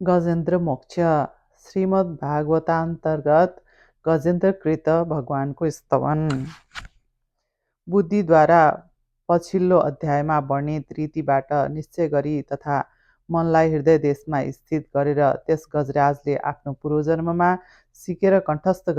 गजेन्द्र मोक्ष श्रीमद् भागवतान्तर्गत गजेन्द्रकृत भगवानको स्तवन। बुद्धिद्वारा पछिल्लो अध्यायमा वर्णित रीतिबाट निश्चय गरी तथा मनलाई हृदय देशमा स्थित गरेर त्यस गजराजले आफ्नो पूर्वजन्ममा सिकेर कण्ठस्थ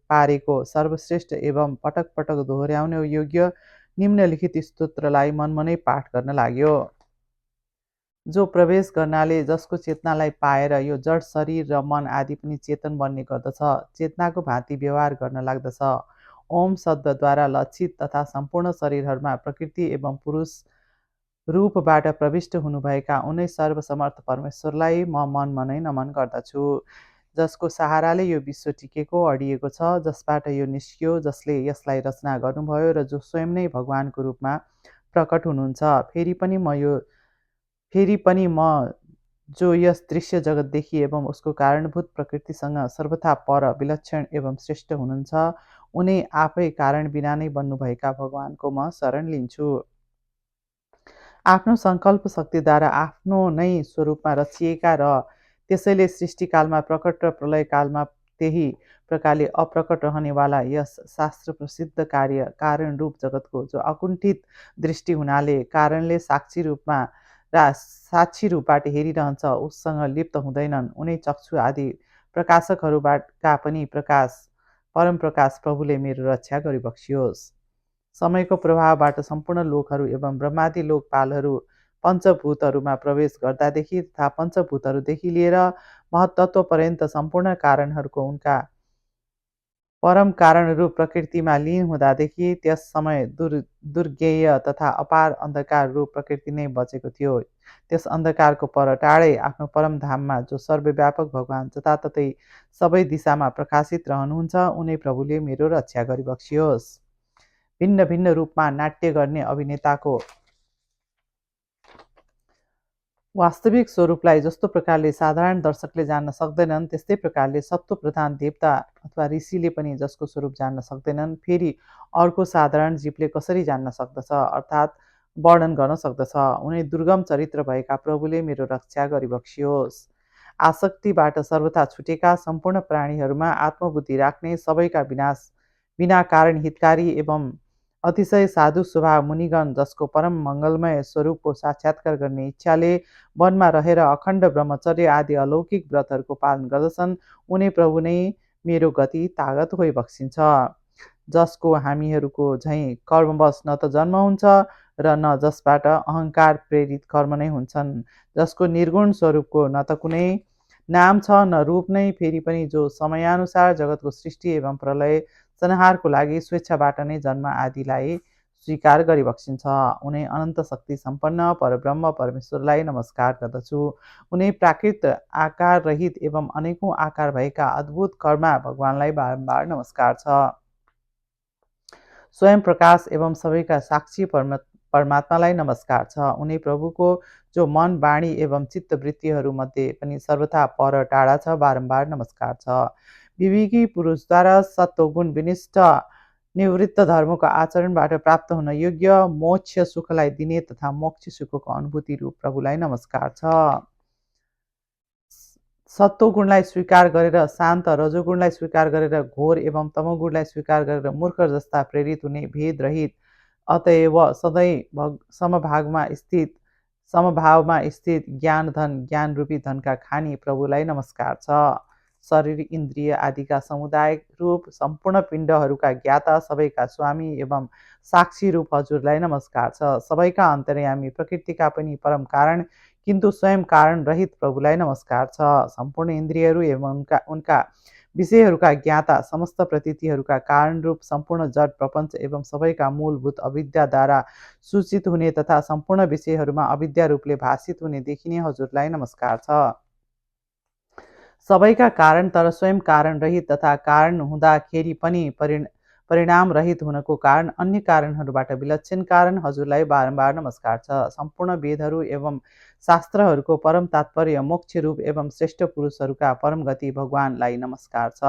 पारेको सर्वश्रेष्ठ एवं पटक पटक दोहोर्याउन योग्य निम्नलिखित स्तोत्रलाई मनमनै पाठ गर्न लाग्यो। जो प्रवेश गर्नाले जसको चेतनालाई पाएर यो जड शरीर र मन आदि पनि चेतन बन्ने गर्दछ, चेतनाको भाँति व्यवहार गर्न लाग्दछ। ओम शब्दद्वारा लक्षित तथा सम्पूर्ण शरीरहरूमा प्रकृति एवं पुरुष रूपबाट प्रविष्ट हुनुभएका उनै सर्वसमर्थ परमेश्वरलाई म मनमनै नमन गर्दछु। जसको सहाराले यो विश्व टिकेको अडिएको छ, जसबाट यो निस्कियो, जसले यसलाई रचना गर्नुभयो र जो स्वयं नै भगवानको रूपमा प्रकट हुनुहुन्छ। फेरि पनि म जो यस दृश्य जगतदेखि एवं उसको कारणभूत प्रकृतिसँग सर्वथा पर विलक्षण एवं श्रेष्ठ हुनुहुन्छ, उनै आफै कारण बिना नै बन्नुभएका भगवानको म शरण लिन्छु। आफ्नो सङ्कल्प शक्तिद्वारा आफ्नो नै स्वरूपमा रचिएका र त्यसैले सृष्टिकालमा प्रकट र प्रलयकालमा त्यही प्रकारले अप्रकट रहनेवाला यस शास्त्र प्रसिद्ध कार्य कारण रूप जगतको जो अकुण्ठित दृष्टि हुनाले कारणले साक्षी रूपबाट हेरिरहन्छ, उससँग लिप्त हुँदैनन्, उनै चक्षु आदि प्रकाशकहरूका पनि परम प्रकाश प्रभुले मेरो रक्षा गरिबक्सियोस्। समयको प्रभावबाट सम्पूर्ण लोकहरू एवं ब्रह्मादि लोकपालहरू पञ्चभूतहरूमा प्रवेश गर्दादेखि तथा पञ्चभूतहरूदेखि लिएर महत्त्व पर्यन्त सम्पूर्ण कारणहरूको उनका परम कारणरूप प्रकृतिमा लीन हुँदादेखि त्यस समय दुर्गेय तथा अपार अन्धकार रूप प्रकृति नै बचेको थियो। त्यस अन्धकारको पर टाढै आफ्नो परम धाममा जो सर्वव्यापक भगवान जताततै सबै दिशामा प्रकाशित रहनुहुन्छ, उनै प्रभुले मेरो रक्षा गरिबक्सियोस्। भिन्न भिन्न रूपमा नाट्य गर्ने अभिनेताको वास्तविक स्वरूपलाई जस्तो प्रकारले साधारण दर्शकले जान्न सक्दैनन्, त्यस्तै प्रकारले सत्व प्रधान देवता अथवा ऋषिले पनि जसको स्वरूप जान्न सक्दैनन्, फेरि अर्को साधारण जीवले कसरी जान्न सक्दछ अर्थात् वर्णन गर्न सक्दछ। उनै दुर्गम चरित्र भएका प्रभुले मेरो रक्षा गरिबक्सियोस्। आसक्तिबाट सर्वथा छुटेका सम्पूर्ण प्राणीहरूमा आत्मबुद्धि राख्ने सबैका बिना कारण हितकारी एवं अतिशय साधु स्वभाव मुनिगण जसको परम मङ्गलमय स्वरूपको साक्षात्कार गर्ने इच्छाले वनमा रहेर अखण्ड ब्रह्मचर्य आदि अलौकिक व्रतहरूको पालन गर्दछन्, उनै प्रभु नै मेरो गति तागत होइबक्सिन्छ। जसको हामीहरूको झैँ कर्मवश न त जन्म हुन्छ र न जसबाट अहङ्कार प्रेरित कर्म नै हुन्छन्, जसको निर्गुण स्वरूपको न त कुनै नाम छ न रूप नै, फेरि पनि जो समयानुसार जगतको सृष्टि एवं प्रलय संहारको लागि स्वेच्छाबाट नै जन्म आदिलाई स्वीकार गरिबक्सिन्छ, उनै अनन्त शक्ति सम्पन्न परब्रह्म परमेश्वरलाई नमस्कार गर्दछु। उनै प्राकृत आकार रहित एवं अनेकौँ आकार भएका अद्भुत कर्मा भगवानलाई बारम्बार नमस्कार छ। स्वयं प्रकाश एवं सबैका साक्षी परमात्मालाई नमस्कार छ। उनै प्रभुको जो मन वाणी एवं चित्त वृत्तिहरूमध्ये पनि सर्वथा पर टाढा छ, बारम्बार नमस्कार छ। विवेकी पुरुषद्वारा सत्वगुण विनिष्ठ निवृत्त धर्मको आचरणबाट प्राप्त हुन योग्य मोक्ष सुखलाई दिने तथा मोक्ष सुखको अनुभूति रूप प्रभुलाई नमस्कार छ। सत्वगुणलाई स्वीकार गरेर शान्त, रजोगुणलाई स्वीकार गरेर घोर एवं तमोगुणलाई स्वीकार गरेर मूर्ख जस्ता प्रेरित हुने भेद रहित, अतएव सदैव समभावमा स्थित ज्ञान रूपी धनका खानी प्रभुलाई नमस्कार छ। शरीर इन्द्रिय आदिका समुदाय रूप सम्पूर्ण पिण्डहरूका ज्ञाता सबैका स्वामी एवं साक्षी रूप हजुरलाई नमस्कार छ। सबैका अन्तर्यामी प्रकृतिका पनि परम कारण किन्तु स्वयं कारण रहित प्रभुलाई नमस्कार छ। सम्पूर्ण इन्द्रियहरू एवं उनका विषयहरूका ज्ञाता, समस्त प्रतीतिहरूका कारण रूप सम्पूर्ण जड प्रपञ्च एवं सबैका मूलभूत अविद्याद्वारा सूचित हुने तथा सम्पूर्ण विषयहरूमा अविद्या रूपले भाषित हुने देखिने हजुरलाई नमस्कार छ। सबैका कारण तर स्वयं कारण रहित तथा कारण हुँदाखेरि पनि परिणाम रहित हुनको कारण अन्य कारणहरूबाट विलक्षण कारण हजुरलाई बारम्बार नमस्कार छ। सम्पूर्ण वेदहरू एवं शास्त्रहरूको परम तात्पर्य मोक्ष रूप एवं श्रेष्ठ पुरुषहरूका परम गति भगवानलाई नमस्कार छ।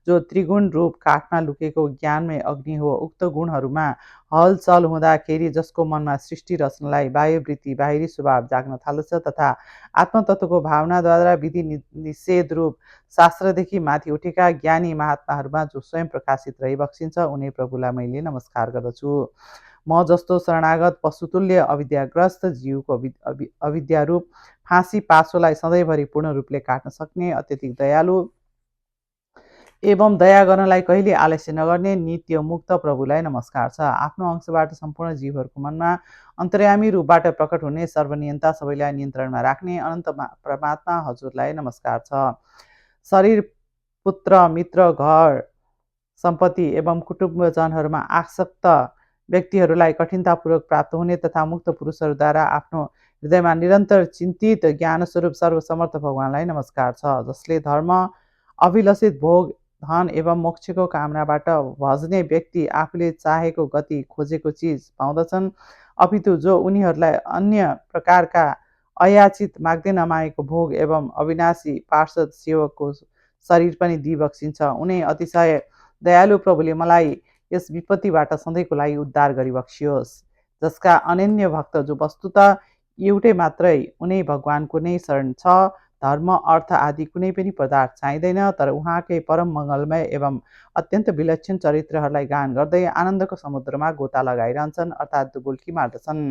जो त्रिगुण रूप काठमा लुकेको ज्ञानमय अग्नि हो। उक्त गुणहरूमा हलचल हुँदाखेरि जसको मनमा सृष्टि रचनालाई बाह्यवृत्ति बाहिरी स्वभाव जाग्न थाल्दछ तथा आत्मतत्त्वको भावनाद्वारा विधि निषेध रूप शास्त्रदेखि माथि उठेका ज्ञानी महात्माहरूमा जो स्वयं प्रकाशित रही बक्सिन्छ उनी प्रभुलाई मैले नमस्कार गर्दछु। म जस्तो शरणागत पशुतुल्य अविद्याग्रस्त जीवको अविद्यारूप फाँसी पासोलाई सधैँभरि पूर्ण रूपले काट्न सक्ने अत्यधिक दयालु एवं दया गर्नलाई कहिले आलस्य नगर्ने नित्य मुक्त प्रभुलाई नमस्कार छ। आफ्नो अंशबाट सम्पूर्ण जीवहरूको मनमा अन्तर्यामी रूपबाट प्रकट हुने सर्वनियन्ता सबैलाई नियन्त्रणमा राख्ने अनन्त परमात्मा हजुरलाई नमस्कार छ। शरीर पुत्र मित्र घर सम्पत्ति एवं कुटुम्बजनहरूमा आसक्त व्यक्तिहरूलाई कठिनतापूर्वक प्राप्त हुने तथा मुक्त पुरुषहरूद्वारा आफ्नो हृदयमा निरन्तर चिन्तित ज्ञानस्वरूप सर्वसमर्थ भगवानलाई नमस्कार छ। जसले धर्म अभिलषित भोग धन एवं मोक्षको कामनाबाट भज्ने व्यक्ति आफूले चाहेको गति खोजेको चिज पाउँदछन्, अपितु जो उनीहरूलाई अन्य प्रकारका अयाचित माग्दै नमागेको भोग एवं अविनाशी पार्षद सेवकको शरीर पनि दिइबक्सिन्छ, उनी अतिशय दयालु प्रभुले मलाई यस विपत्तिबाट सधैँको लागि उद्धार गरिबक्सियोस्। जसका अनन्य भक्त जो वस्तुतः एउटै मात्रै उनी भगवानको नै शरण छ, धर्म अर्थ आदि कुनै पनि पदार्थ चाहिँदैन, तर उहाँकै परम मङ्गलमय एवं अत्यन्त विलक्षण चरित्रहरूलाई गान गर्दै आनन्दको समुद्रमा गोता लगाइरहन्छन्, अर्थात् डुबुल्की मार्दछन्।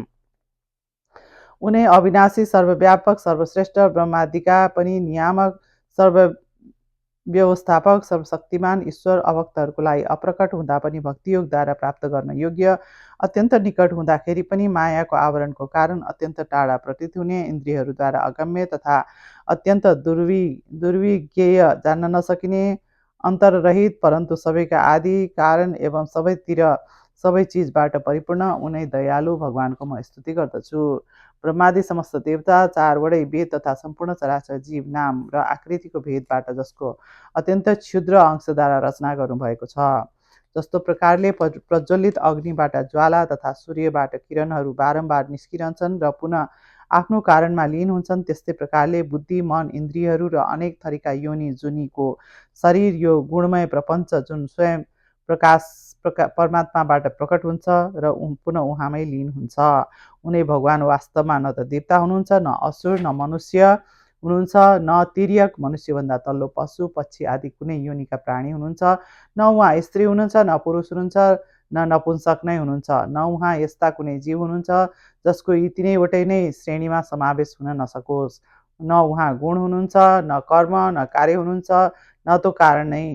उनी अविनाशी सर्वव्यापक सर्वश्रेष्ठ ब्रह्मादिका पनि नियामक व्यवस्थापक सर्वशक्तिमान ईश्वर अभक्तहरूको लागि अप्रकट हुँदा पनि भक्तियोगद्वारा प्राप्त गर्न योग्य, अत्यन्त निकट हुँदाखेरि पनि मायाको आवरणको कारण अत्यन्त टाढा प्रतीत हुने, इन्द्रियहरूद्वारा अगम्य तथा अत्यन्त दुर्विज्ञेय जान्न नसकिने, अन्तररहित परन्तु सबैका आदि कारण एवं सबैतिर सबै चिजबाट परिपूर्ण उनी दयालु भगवानको म स्तुति गर्दछु। ब्रह्मादि समस्त देवता चारवटै वेद तथा सम्पूर्ण चराचर जीव नाम र आकृतिको भेदबाट जसको अत्यन्त क्षुद्र अंशद्वारा रचना गर्नुभएको छ। जस्तो प्रकारले प्रज्वलित अग्निबाट ज्वाला तथा सूर्यबाट किरणहरू बारम्बार निस्किरहन्छन् र पुनः आफ्नो कारणमा लीन हुन्छन्, त्यस्तै प्रकारले बुद्धि मन इन्द्रियहरू र अनेक थरीका योनि जुनीको शरीर यो गुणमय प्रपञ्च जुन स्वयं परमात्माबाट प्रकट हुन्छ र पुनः उहाँमै लीन हुन्छ। उनी भगवान वास्तवमा न त देवता हुनुहुन्छ, न असुर, न मनुष्य हुनुहुन्छ, न तिर्यक मनुष्यभन्दा तल्लो पशु पक्षी आदि कुनै योनिका प्राणी हुनुहुन्छ, न उहाँ स्त्री हुनुहुन्छ, न पुरुष हुनुहुन्छ, न नपुंसक नै हुनुहुन्छ, न उहाँ यस्ता कुनै जीव हुनुहुन्छ जसको यी तिनैवटै नै श्रेणीमा समावेश हुन नसकोस्, न उहाँ गुण हुनुहुन्छ, न कर्म, न कार्य हुनुहुन्छ, न तो कारण नै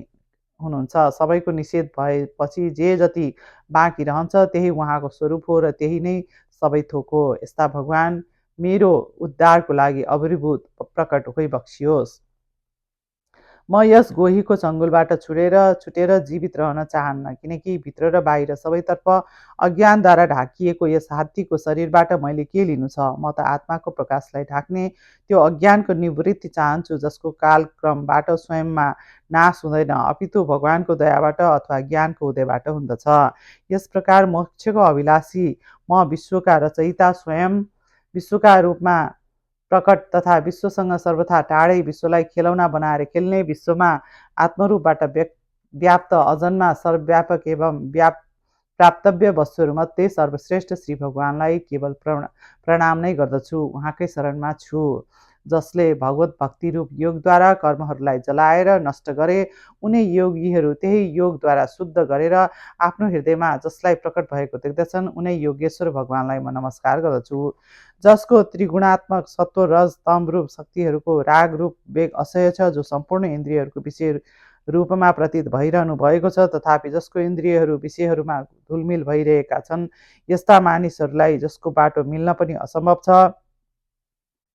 हुनुहुन्छ। सबैको निषेध भएपछि जे जति बाँकी रहन्छ त्यही उहाँको स्वरूप हो र त्यही नै सबै थोक हो। यस्ता भगवान मेरो उद्धारको लागि अभिभूत प्रकट होइबक्सियोस्। म यस गोहीको चङ्गुलबाट छुटेर जीवित रहन चाहन्न, किनकि भित्र र बाहिर सबैतर्फ अज्ञानद्वारा ढाकिएको यस हात्तीको शरीरबाट मैले के लिनु छ। म त आत्माको प्रकाशलाई ढाक्ने त्यो अज्ञानको निवृत्ति चाहन्छु, जसको कालक्रमबाट स्वयंमा नाश हुँदैन, अपितु भगवानको दयाबाट अथवा ज्ञानको उदयबाट हुँदछ। यस प्रकार मोक्षको अभिलाषी म विश्वका रचयिता स्वयं विश्वका रूपमा प्रकट तथा विश्वसँग सर्वथा टाढै विश्वलाई खेलौना बनाएर खेल्ने, विश्वमा आत्मरूपबाट व्याप्त अजन्मा सर्वव्यापक एवं प्राप्तव्य वस्तुहरूमध्ये सर्वश्रेष्ठ श्री भगवानलाई केवल प्रणाम नै गर्दछु, उहाँकै शरणमा छु। जसले भगवत भक्ति रूप योगद्वारा कर्महरूलाई जलाएर नष्ट गरे, उनी योगीहरू त्यही योगद्वारा शुद्ध गरेर आफ्नो हृदयमा जसलाई प्रकट भएको देख्दछन्, उनी योगेश्वर भगवानलाई म नमस्कार गर्दछु। जसको त्रिगुणात्मक सत्व रज तम रूप शक्तिहरूको राग रूप वेग असह्य छ, जो सम्पूर्ण इन्द्रियहरूको विषय रूपमा प्रतीत भइरहनु भएको छ, तथापि जसको इन्द्रियहरू विषयहरूमा धुलमिल भइरहेका छन्, यस्ता मानिसहरूलाई जसको बाटो मिल्न पनि असम्भव छ,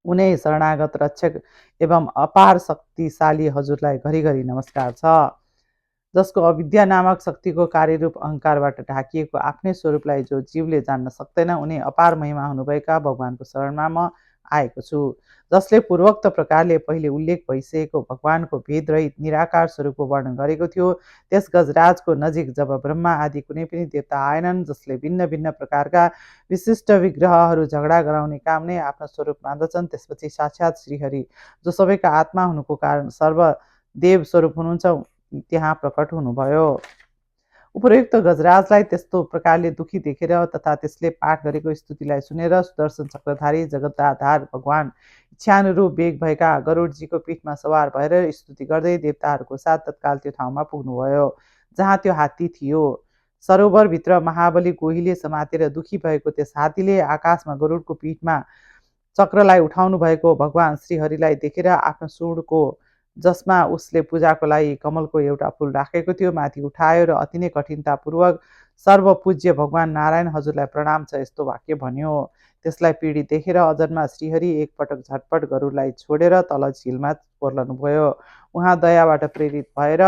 उनै शरणागत रक्षक एवं अपार शक्तिशाली हजुरलाई घरिघरि नमस्कार छ। जसको अविद्या नामक शक्तिको कार्यरूप अहङ्कारबाट ढाकिएको आफ्नै स्वरूपलाई जो जीवले जान्न सक्दैन, उनी अपार महिमा हुनुभएका भगवानको शरणमा म आएको छु। जसले पूर्वोक्त प्रकारले पहिले उल्लेख भइसकेको भगवानको भेदरहित निराकार स्वरूपको वर्णन गरेको थियो, त्यस गजराजको नजिक जब ब्रह्मा आदि कुनै पनि देवता आएनन्, जसले भिन्न भिन्न प्रकारका विशिष्ट विग्रहहरू झगडा गराउने काम नै आफ्नो स्वरूप मान्दछन्, त्यसपछि साक्षात् श्रीहरि जो सबैका आत्मा हुनुको कारण सर्वदेव स्वरूप हुनुहुन्छ, त्यहाँ प्रकट हुनुभयो। उपरोक्त गजराजलाई त्यस्तो प्रकारले दुखी देखेर तथा त्यसले पाठ गरेको स्तुतिलाई सुनेर सुदर्शन चक्रधारी जगतआधार भगवान इच्छानुरूप वेग भएका गरुडजीको पीठमा सवार भएर स्तुति गर्दै देवताहरूको साथ तत्काल त्यो ठाउँमा पुग्नुभयो जहाँ त्यो हात्ती थियो। सरोवरभित्र महाबली गोहीले समातेर दुखी भएको त्यस हात्तीले आकाशमा गरुडको पीठमा चक्रलाई उठाउनु भएको भगवान श्रीहरिलाई देखेर आफ्नो सुँडको जसमा उसले पूजाको लागि कमलको एउटा फुल राखेको थियो माथि उठायो र अति नै कठिनतापूर्वक सर्वपूज्य भगवान नारायण हजुरलाई प्रणाम छ यस्तो वाक्य भन्यो। त्यसलाई पीडित देखेर अजन्मा श्रीहरि एकपटक झटपट गरुडलाई छोडेर तल झिलमा ओर्लनुभयो। उहाँ दयाबाट प्रेरित भएर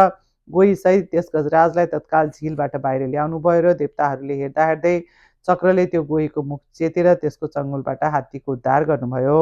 गोहीसहित त्यस गजराजलाई तत्काल झिलबाट बाहिर ल्याउनुभयो र देवताहरूले हेर्दा हेर्दै चक्रले त्यो गोहीको मुख चेतेर त्यसको चङ्गुलबाट हात्तीको उद्धार गर्नुभयो।